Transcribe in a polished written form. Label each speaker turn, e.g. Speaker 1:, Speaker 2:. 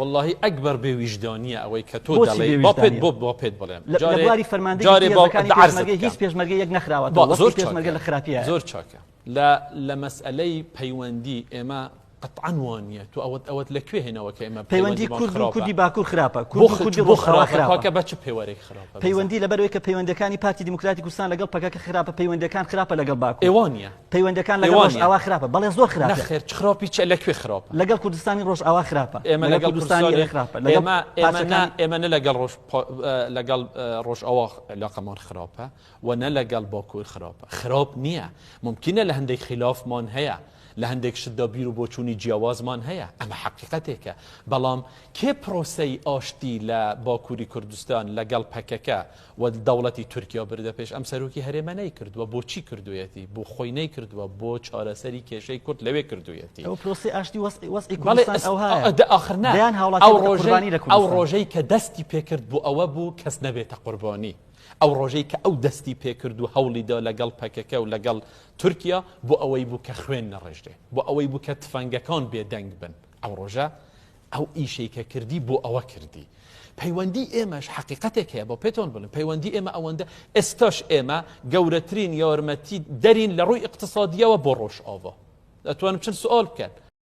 Speaker 1: والله ئەکبەر بێویژدانیە ئەوەی کە تۆ دەڵێ بۆ پێت بڵێم
Speaker 2: لەبواری فەرماندەی هیچ پێشمەرگە یەک نەخراوە
Speaker 1: زۆر
Speaker 2: پێشمەرگە لە خراپیە
Speaker 1: زۆر چاکە لە مەسئلەی پەیوەندی ئێمە قطعاً وانە تو ئەوەت لەکوێ هێنەوە کە ئێمە
Speaker 2: پەیوەندی کوردی باکوور خراپە
Speaker 1: بۆ خراپە بە چ پێوەرێک خراپە
Speaker 2: پەیوەندی لەبەرەوەی کە پەیوەندەکانی پارتی دیموکراتی کوردستان لەگەڵ پەکەکە خراپە پەیوەندەکان خراپە لەگەڵ باکوور
Speaker 1: ئێوانە
Speaker 2: پەیوەندەکان لەگەڵ ڕۆژئاوا خراپە بەڵێ زۆر خراپە
Speaker 1: نەخێر چ خراپی چ لەکوێ خراپە
Speaker 2: لەگەڵ کوردستانی ڕۆژئاوا خراپە
Speaker 1: ئێمە لەگەڵ کوردستانی
Speaker 2: خراپە
Speaker 1: ئێمە لەگەڵ ڕۆژئاوا علاقەمان خراپە و نە لەگەڵ باکوور خراپ نییە ممکنە لە هەندێک خلافمان هەیە لە هەندێک شتدا بیر و بۆچوونی جیاوازمان هەیە ئەمە حقیقەتێکە بەڵام کێ پرۆسەی ئاشتی لە باکووری کوردستان لەگەڵ پەکەکە و دەوڵەتی تورکیا بردە پێش ئەم سەرۆکی هەرێمە نەیکردووە بۆچی کردوویەتی بۆ خۆی نەیکردووە بۆ چارەسەری کێشەی کورد لەوێ کردوویەتی
Speaker 2: ئەو پرۆسەی ئاشتی وەسعی کوردستان ئەو هەیە
Speaker 1: ئاخر ئەو ڕۆژەی کە دەستی پێکرد بۆ ئەوە بوو کەس نەبێتە قوربانی ئەو ڕۆژەی کە ئەو دەستی پێکرد و هەوڵیدا لەگەڵ پەکەکە و لەگەڵ تورکیا بۆ ئەوەی بوو کە خوێن نەڕێژێ بۆ ئەوەی بوو کە تفەنگەکان بێدەنگ بن ئەو ڕۆژە ئەو ئیشەی کە کردی بۆ ئەوە کردی پەیوەندی ئێمەش حقیقەتێک هەیە بۆ پێتۆن بڵێن پەیوەندی ئێمە ئەوەندە ئێستاش ئێمە گەورەترین یارمەتی دەرین لە ڕووی اقتصادیەوە بۆ ڕۆژئاوا دەتوانم چەند سوال بکەن